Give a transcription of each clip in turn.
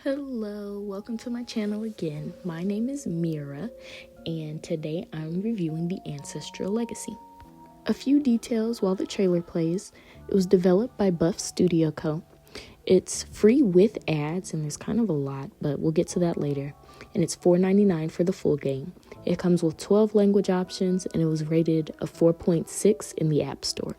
Hello, welcome to my channel again. My name is Mira, and today I'm reviewing the Ancestral Legacy. A few details while the trailer plays. It was developed by Buff Studio Co. It's free with ads, and there's kind of a lot, but we'll get to that later. And it's $4.99 for the full game. It comes with 12 language options, and it was rated a 4.6 in the App Store.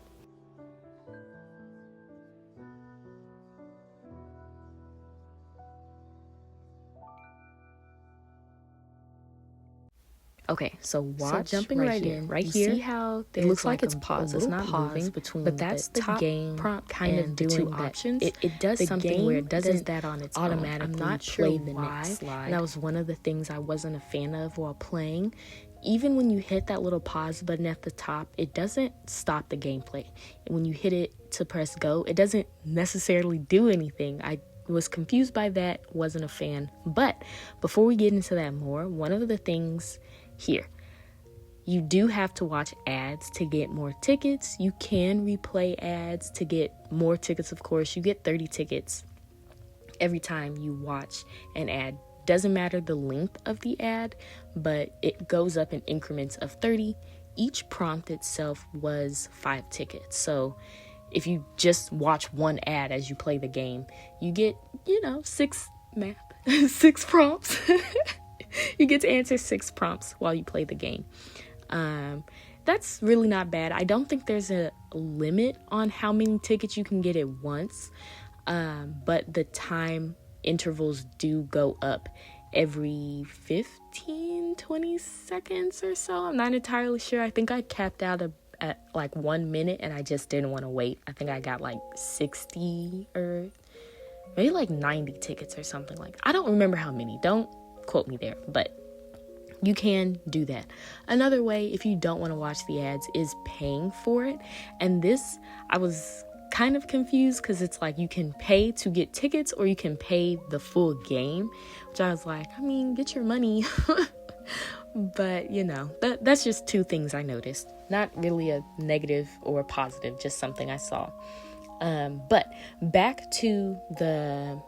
Okay, so jumping right in, right here. See how it looks like it's paused. It's not moving between, but that's the game prompt kind of doing options. It does something where it doesn't that on its automatically I'm not play the next slide. And that was one of the things I wasn't a fan of while playing. Even when you hit that little pause button at the top, it doesn't stop the gameplay. And when you hit it to press go, it doesn't necessarily do anything. I was confused by that, wasn't a fan. But before we get into that more, one of the things here, you do have to watch ads to get more tickets. You can replay ads to get more tickets. Of course, you get 30 tickets every time you watch an ad. Doesn't matter the length of the ad, but it goes up in increments of 30. Each prompt itself was 5 tickets. So if you just watch one ad as you play the game, you get, 6 prompts. You get to answer 6 prompts while you play the game. That's really not bad. I don't think there's a limit on how many tickets you can get at once, but the time intervals do go up every 15-20 seconds or so. I'm not entirely sure. I think I capped out at like 1 minute, and I just didn't want to wait. I think I got like 60 or maybe like 90 tickets or something. Like, I don't remember how many. Don't quote me there, but you can do that. Another way, if you don't want to watch the ads, is paying for it. And this, I was kind of confused because it's like you can pay to get tickets or you can pay the full game, which I was like, get your money. But that's just 2 things I noticed. Not really a negative or a positive, just something I saw. But back to the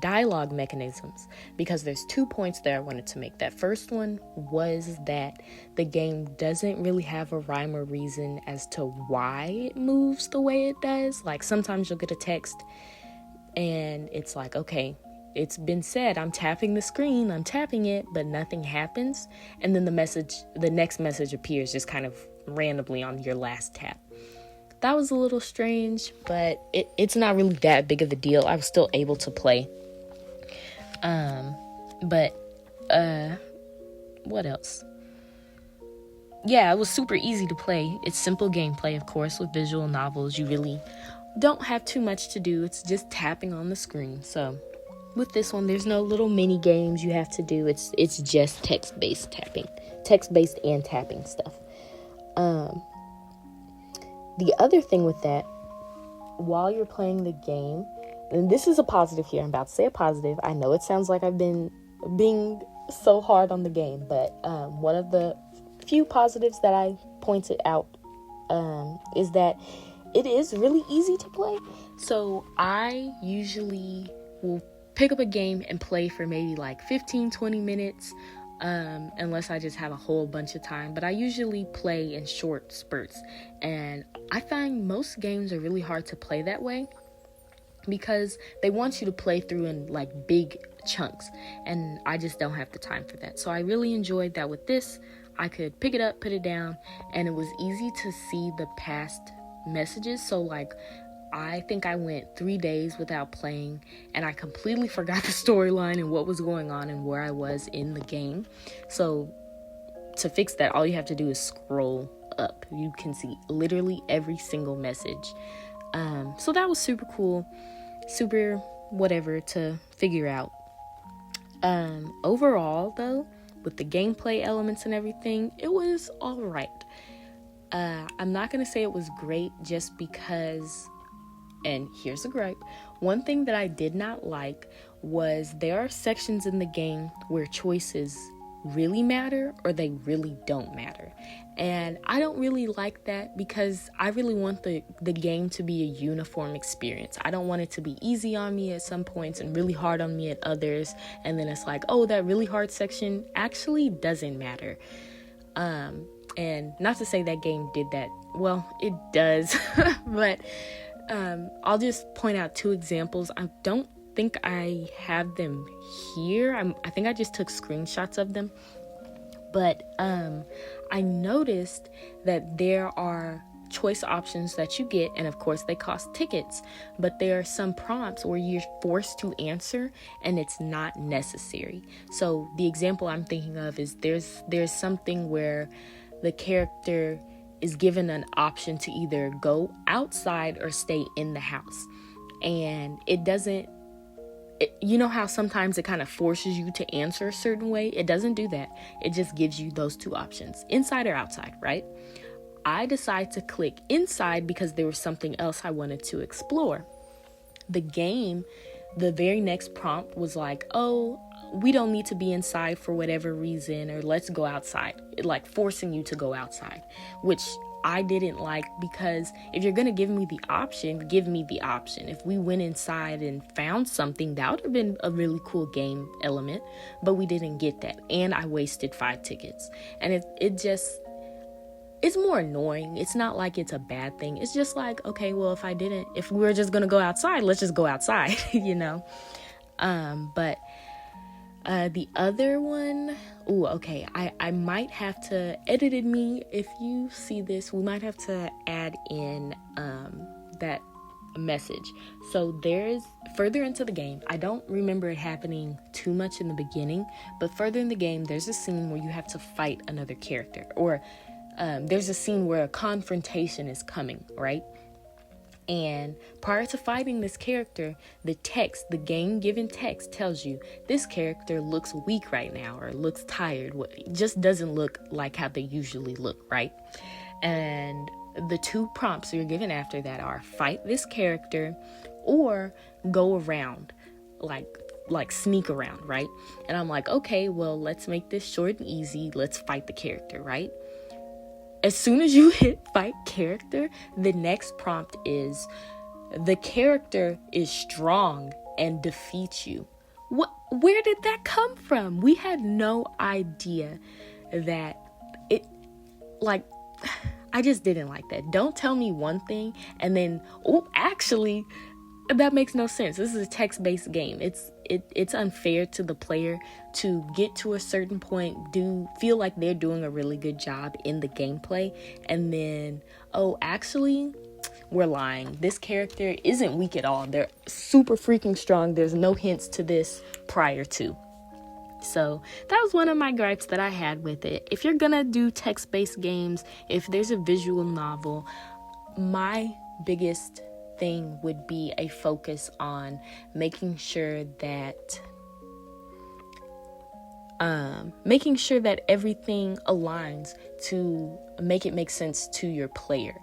dialogue mechanisms, because there's 2 points there I wanted to make. That first one was that the game doesn't really have a rhyme or reason as to why it moves the way it does. Like, sometimes you'll get a text and it's like, okay, it's been said, I'm tapping the screen, I'm tapping it, but nothing happens. And then the next message appears just kind of randomly on your last tap. That was a little strange, but it's not really that big of a deal. I was still able to play. What else? Yeah, it was super easy to play. It's simple gameplay, of course. With visual novels, you really don't have too much to do. It's just tapping on the screen. So with this one, there's no little mini games you have to do. It's just text-based tapping. Text-based and tapping stuff. The other thing with that, while you're playing the game, and this is a positive here, I'm about to say a positive. I know it sounds like I've been being so hard on the game, but one of the few positives that I pointed out is that it is really easy to play. So I usually will pick up a game and play for maybe like 15-20 minutes, unless I just have a whole bunch of time. But I usually play in short spurts, and I find most games are really hard to play that way because they want you to play through in like big chunks, and I just don't have the time for that. So I really enjoyed that with this. I could pick it up, put it down, and it was easy to see the past messages. So like, I think I went 3 days without playing, and I completely forgot the storyline and what was going on and where I was in the game. So to fix that, all you have to do is scroll up. You can see literally every single message. So that was super cool, super whatever to figure out. Overall, though, with the gameplay elements and everything, it was all right. I'm not going to say it was great just because... And here's a gripe. One thing that I did not like was there are sections in the game where choices really matter or they really don't matter. And I don't really like that, because I really want the game to be a uniform experience. I don't want it to be easy on me at some points and really hard on me at others. And then it's like, oh, that really hard section actually doesn't matter. And not to say that game did that. Well, it does. But I'll just point out 2 examples. I don't think I have them here. I think I just took screenshots of them. But I noticed that there are choice options that you get, and of course they cost tickets, but there are some prompts where you're forced to answer and it's not necessary. So the example I'm thinking of is there's something where the character is given an option to either go outside or stay in the house, and you know how sometimes it kind of forces you to answer a certain way? It doesn't do that. It just gives you those 2 options, inside or outside, right? I decided to click inside because there was something else I wanted to explore. The game, the very next prompt was like, oh, we don't need to be inside for whatever reason, or let's go outside. Like forcing you to go outside, which I didn't like, because if you're going to give me the option, give me the option. If we went inside and found something, that would have been a really cool game element, but we didn't get that. And I wasted 5 tickets. And it's more annoying. It's not like it's a bad thing. It's just like, okay, well, if we were just going to go outside, let's just go outside, you know? But the other one, okay, I might have to, edited me, if you see this, we might have to add in that message. So there's, further into the game, I don't remember it happening too much in the beginning, but further in the game, there's a scene where you have to fight another character, or there's a scene where a confrontation is coming, right? And prior to fighting this character, the game given text tells you this character looks weak right now, or looks tired. It just doesn't look like how they usually look, right? And the 2 prompts you're given after that are fight this character or go around, like sneak around, right? And I'm like, okay, well, let's make this short and easy. Let's fight the character, right? As soon as you hit fight character, the next prompt is the character is strong and defeats you. Where did that come from? We had no idea that it, like, I just didn't like that. Don't tell me one thing and then, actually, that makes no sense. This is a text-based game. It's unfair to the player to get to a certain point, feel like they're doing a really good job in the gameplay, and then, actually, we're lying. This character isn't weak at all. They're super freaking strong. There's no hints to this prior to. So that was one of my gripes that I had with it. If you're gonna do text-based games, if there's a visual novel, my biggest thing would be a focus on making sure that everything aligns to make it make sense to your player.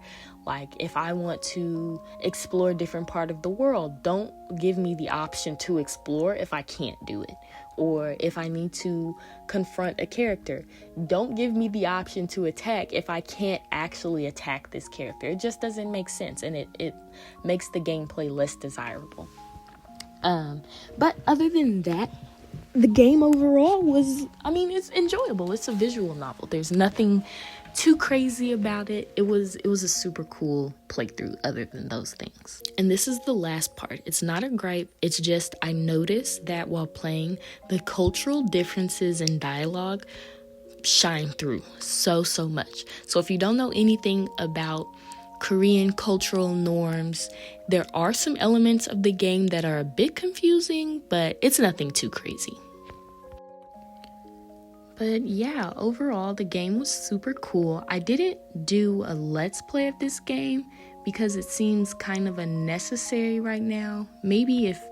Like, if I want to explore a different part of the world, don't give me the option to explore if I can't do it. Or if I need to confront a character, don't give me the option to attack if I can't actually attack this character. It just doesn't make sense, and it makes the gameplay less desirable. But other than that, the game overall it's enjoyable. It's a visual novel. There's nothing too crazy about it. It was a super cool playthrough other than those things. And this is the last part. It's not a gripe. It's just I noticed that while playing, the cultural differences in dialogue shine through so much. So if you don't know anything about Korean cultural norms, there are some elements of the game that are a bit confusing, but it's nothing too crazy. But yeah, overall, the game was super cool. I didn't do a let's play of this game because it seems kind of unnecessary right now. Maybe if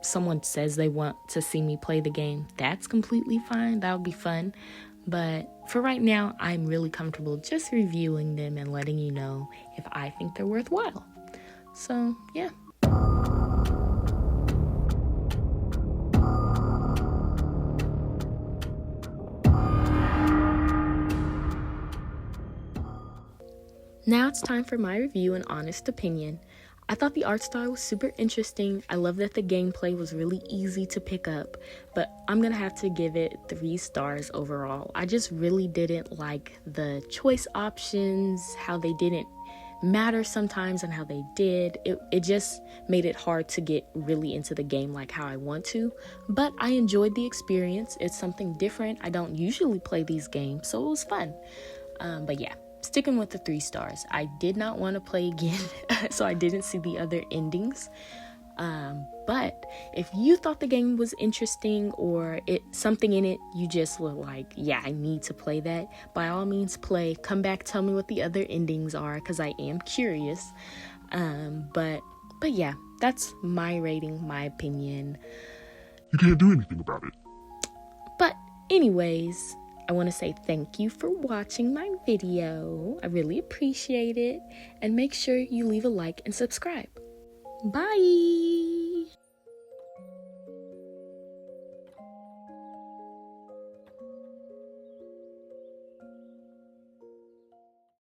someone says they want to see me play the game, that's completely fine. That would be fun. But for right now, I'm really comfortable just reviewing them and letting you know if I think they're worthwhile. So yeah. Now it's time for my review and honest opinion. I thought the art style was super interesting. I love that the gameplay was really easy to pick up, but I'm gonna have to give it 3 stars overall. I just really didn't like the choice options, how they didn't matter sometimes and how they did. It just made it hard to get really into the game like how I want to, but I enjoyed the experience. It's something different. I don't usually play these games, so it was fun. But yeah, sticking with the 3 stars. I did not want to play again, so I didn't see the other endings. But if you thought the game was interesting or something in it, you just were like, yeah, I need to play that, by all means play. Come back, tell me what the other endings are, because I am curious. But yeah, that's my rating, my opinion. You can't do anything about it. But anyways, I want to say thank you for watching my video. I really appreciate it. And make sure you leave a like and subscribe. Bye!